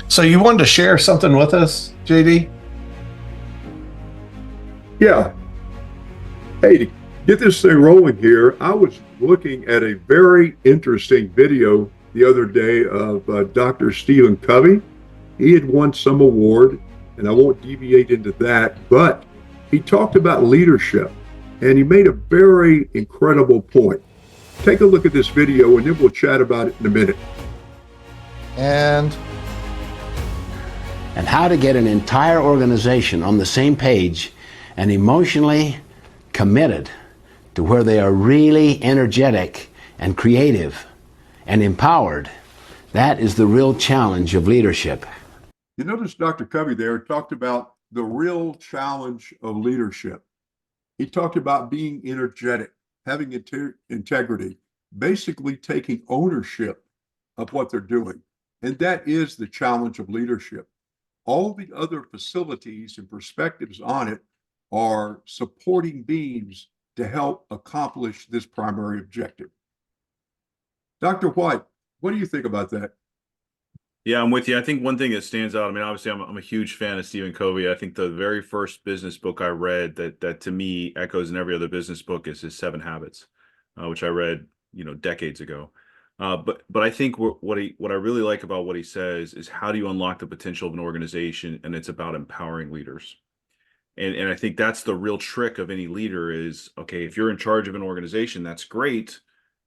So you wanted to share something with us, JD? Yeah. Hey, to get this thing rolling here, I was looking at a very interesting video the other day of Dr. Stephen Covey. He had won some award, and I won't deviate into that, but he talked about leadership, and he made a very incredible point. Take a look at this video, and then we'll chat about it in a minute. And how to get an entire organization on the same page and emotionally committed to where they are really energetic and creative and empowered. That is the real challenge of leadership. You notice Dr. Covey there talked about the real challenge of leadership. He talked about being energetic, having integrity, basically taking ownership of what they're doing. And that is the challenge of leadership. All the other facilities and perspectives on it are supporting beams to help accomplish this primary objective. Dr. White, what do you think about that? Yeah, I'm with you. I think one thing that stands out, I mean, obviously, I'm a huge fan of Stephen Covey. I think the very first business book I read that to me echoes in every other business book is his Seven Habits, which I read, decades ago. But I think what I really like about what he says is how do you unlock the potential of an organization, and it's about empowering leaders. And I think that's the real trick of any leader is, okay, if you're in charge of an organization, that's great.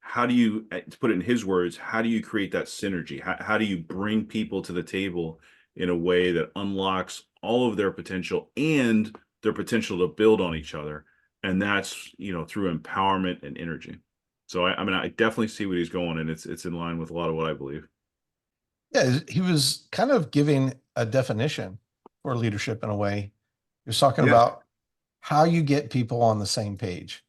How do you, to put it in his words, how do you create that synergy? How do you bring people to the table in a way that unlocks all of their potential and their potential to build on each other? And that's, through empowerment and energy. So I mean, I definitely see what he's going, and it's in line with a lot of what I believe. yeah, he was kind of giving a definition for leadership in a way. He was talking Yeah. about how you get people on the same page.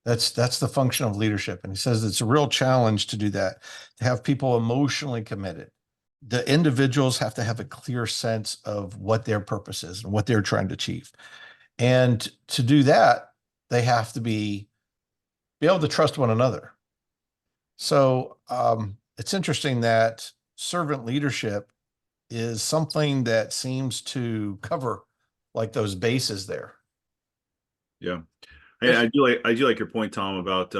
That's the function of leadership. And he says it's a real challenge to do that, to have people emotionally committed. The individuals have to have a clear sense of what their purpose is and what they're trying to achieve. And to do that, they have to be able to trust one another. So it's interesting that servant leadership is something that seems to cover like those bases there. Yeah. Yes. I do like your point, Tom, about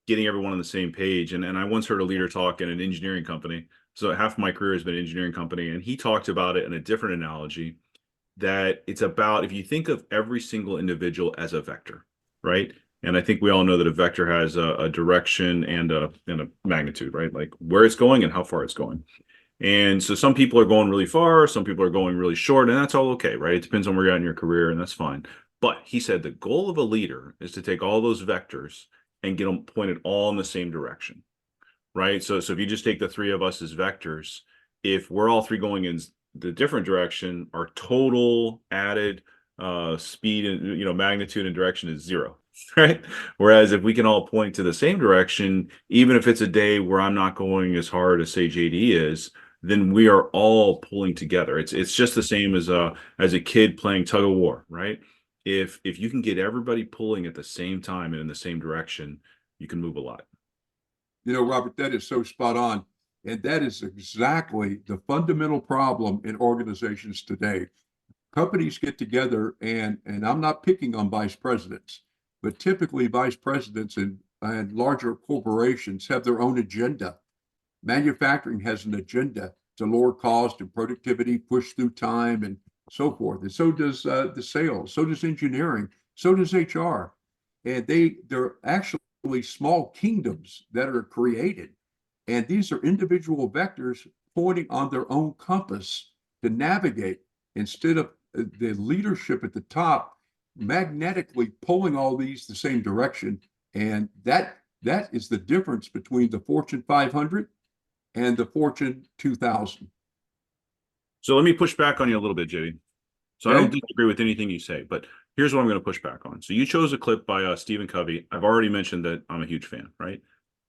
getting everyone on the same page. And I once heard a leader talk in an engineering company. So half of my career has been an engineering company, and he talked about it in a different analogy, that it's about, if you think of every single individual as a vector, right? And I think we all know that a vector has a direction and a magnitude, right? Like where it's going and how far it's going. And so some people are going really far, some people are going really short, and that's all okay, right? It depends on where you're at in your career, and that's fine. But he said the goal of a leader is to take all those vectors and get them pointed all in the same direction, right? So if you just take the three of us as vectors, if we're all three going in the different direction, our total added speed and magnitude and direction is zero, right? Whereas if we can all point to the same direction, even if it's a day where I'm not going as hard as say JD is, then we are all pulling together. It's just the same as a kid playing tug of war, right? If you can get everybody pulling at the same time and in the same direction, you can move a lot. Robert, that is so spot on. And that is exactly the fundamental problem in organizations today. Companies get together, and I'm not picking on vice presidents, but typically vice presidents and larger corporations have their own agenda. Manufacturing has an agenda to lower cost and productivity, push through time, and so forth. And so does the sales, so does engineering, so does HR. And they're actually small kingdoms that are created. And these are individual vectors pointing on their own compass to navigate instead of the leadership at the top magnetically pulling all these the same direction. And that is the difference between the Fortune 500 and the Fortune 2000. So let me push back on you a little bit, JD. So I Okay. don't disagree with anything you say, but here's what I'm going to push back on. So you chose a clip by Stephen Covey. I've already mentioned that I'm a huge fan, right?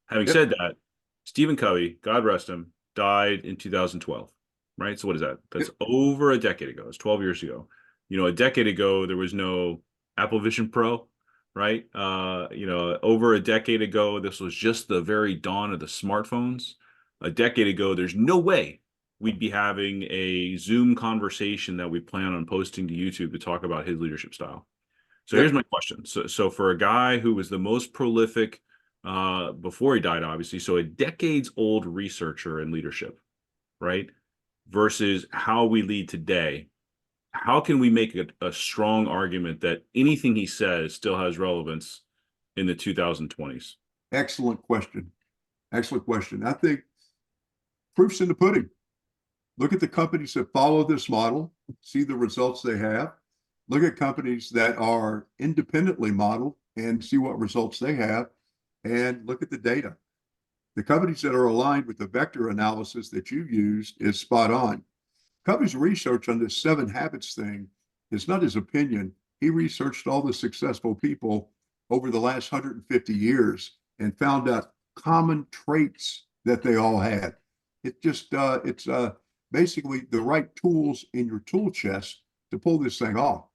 Having Yep. said that, Stephen Covey, God rest him, died in 2012, right? So what is that? That's over a decade ago. It's 12 years ago. A decade ago, there was no Apple Vision Pro, right? Over a decade ago, this was just the very dawn of the smartphones. A decade ago, there's no way we'd be having a Zoom conversation that we plan on posting to YouTube to talk about his leadership style. So Yep. here's my question. So for a guy who was the most prolific before he died, obviously, so a decades old researcher in leadership, right? Versus how we lead today, how can we make a strong argument that anything he says still has relevance in the 2020s? Excellent question. Excellent question. I think proof's in the pudding. Look at the companies that follow this model, see the results they have. Look at companies that are independently modeled and see what results they have, and look at the data. The companies that are aligned with the vector analysis that you used is spot on. Covey's research on this 7 habits thing is not his opinion. He researched all the successful people over the last 150 years and found out common traits that they all had. It just it's basically the right tools in your tool chest to pull this thing off.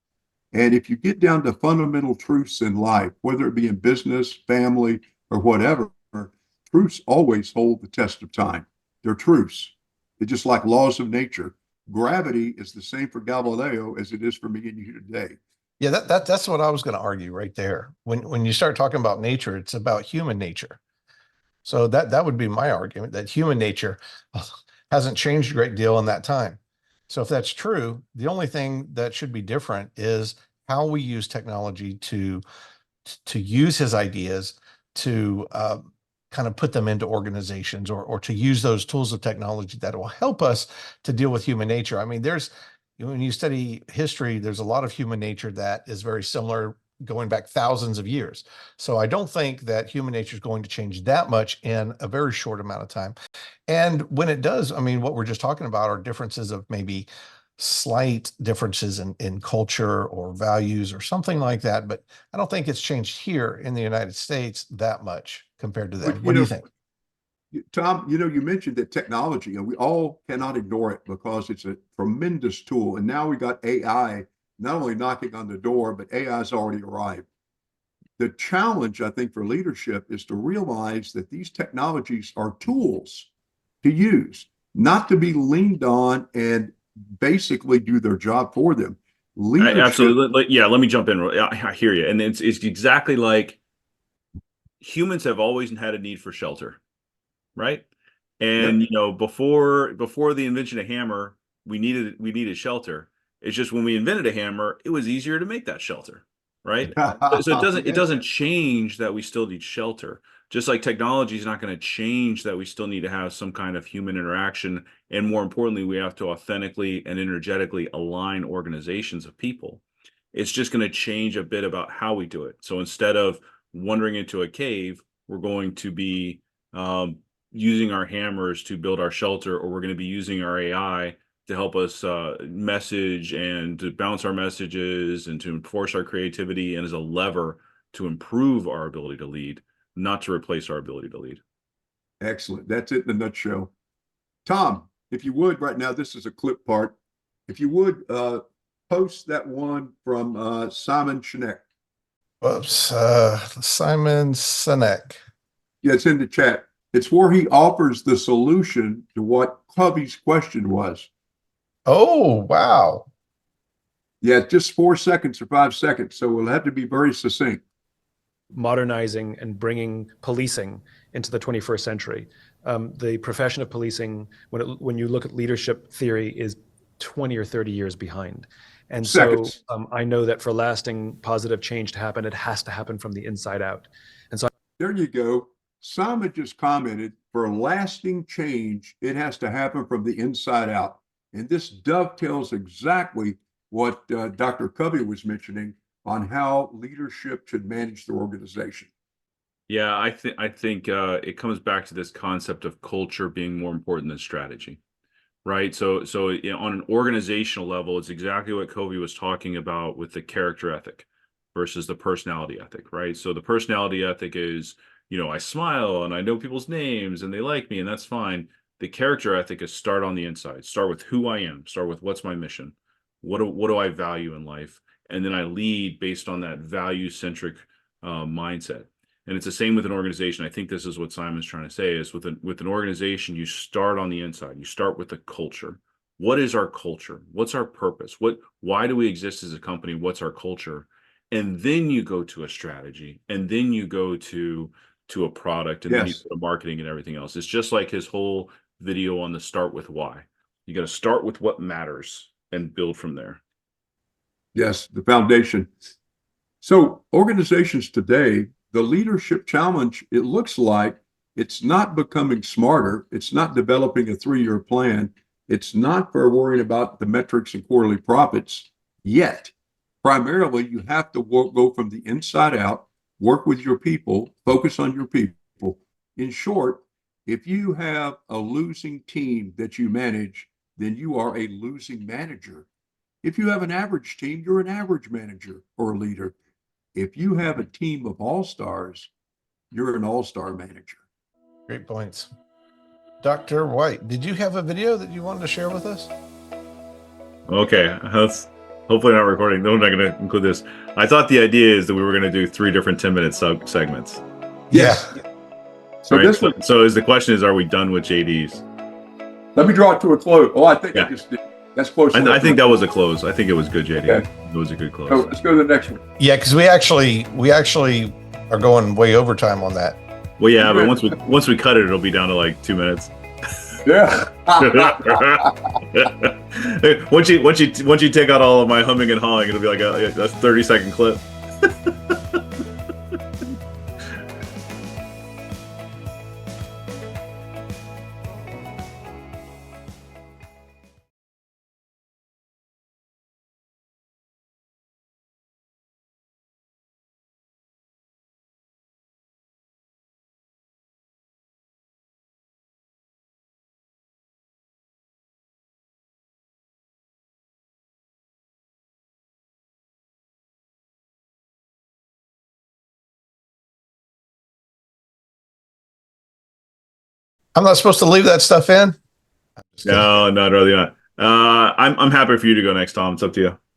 And if you get down to fundamental truths in life, whether it be in business, family, or whatever, truths always hold the test of time. They're truths. It's just like laws of nature. Gravity is the same for Galileo as it is for me and you today. Yeah, that's what I was going to argue right there. When you start talking about nature, it's about human nature. So that would be my argument, that human nature hasn't changed a great deal in that time. So if that's true, the only thing that should be different is how we use technology to use his ideas to kind of put them into organizations, or to use those tools of technology that will help us to deal with human nature. I mean, when you study history, there's a lot of human nature that is very similar going back thousands of years. So I don't think that human nature is going to change that much in a very short amount of time. And when it does, I mean, what we're just talking about are differences of maybe slight differences in culture or values or something like that. But I don't think it's changed here in the United States that much compared to But them. What do you think? Tom, you mentioned that technology, and we all cannot ignore it because it's a tremendous tool. And now we got AI not only knocking on the door, but AI has already arrived. The challenge, I think, for leadership is to realize that these technologies are tools to use, not to be leaned on and basically do their job for them. Leadership, Absolutely. Yeah, let me jump in. I hear you. And it's exactly like humans have always had a need for shelter, right? And yep. before the invention of hammer, we needed shelter. It's just when we invented a hammer, it was easier to make that shelter, right? So it doesn't change that we still need shelter. Just like technology is not going to change that we still need to have some kind of human interaction, and more importantly, we have to authentically and energetically align organizations of people. It's just going to change a bit about how we do it. So instead of wandering into a cave, we're going to be using our hammers to build our shelter, or we're going to be using our AI to help us message and to bounce our messages and to enforce our creativity, and as a lever to improve our ability to lead, not to replace our ability to lead. Excellent. That's it in a nutshell. Tom, if you would, right now, this is a clip part. If you would, post that one from Simon Sinek. Whoops, Simon Sinek. Yeah, it's in the chat. It's where he offers the solution to what Covey's question was. Oh, wow. Yeah, just 4 seconds or 5 seconds. So we'll have to be very succinct. Modernizing and bringing policing into the 21st century. The profession of policing, when you look at leadership theory, is 20 or 30 years behind. And Seconds. so I know that for lasting positive change to happen, it has to happen from the inside out. And so there you go. Simon just commented, for lasting change, it has to happen from the inside out. And this dovetails exactly what Dr. Covey was mentioning on how leadership should manage their organization. Yeah, I think it comes back to this concept of culture being more important than strategy, right? So on an organizational level, it's exactly what Covey was talking about with the character ethic versus the personality ethic, right? So the personality ethic is, I smile and I know people's names and they like me, and that's fine. The character ethic is start on the inside. Start with who I am. Start with what's my mission. What do I value in life? And then I lead based on that value-centric mindset. And it's the same with an organization. I think this is what Simon's trying to say is with an organization, you start on the inside. You start with the culture. What is our culture? What's our purpose? Why do we exist as a company? What's our culture? And then you go to a strategy, and then you go to a product, and then you Yes. go to marketing and everything else. It's just like his whole video on the start with why. You got to start with what matters and build from there. Yes, the foundation. So organizations today, the leadership challenge, it looks like it's not becoming smarter. It's not developing a 3-year plan. It's not for worrying about the metrics and quarterly profits yet. Primarily, you have to go from the inside out, work with your people, focus on your people. In short, if you have a losing team that you manage, then you are a losing manager. If you have an average team, you're an average manager or a leader. If you have a team of all-stars, you're an all-star manager. Great points. Dr. White, did you have a video that you wanted to share with us? Okay, that's hopefully not recording. No, I'm not going to include this. I thought the idea is that we were going to do 3 different 10-minute segments. Yes. Yeah. So right? this one, So is the question is, are we done with JDs? let me draw it to a close. Oh, I think I Yeah. just did. That's close. I think that was a close. I think it was good, JD. Okay. It was a good close. So let's go to the next one. Yeah, because we actually are going way overtime on that. Well, yeah, but once we cut it, it'll be down to like 2 minutes. Yeah. once you take out all of my humming and hawing, it'll be like a 30-second clip. I'm not supposed to leave that stuff in? No, no, really not. I'm happy for you to go next, Tom. It's up to you.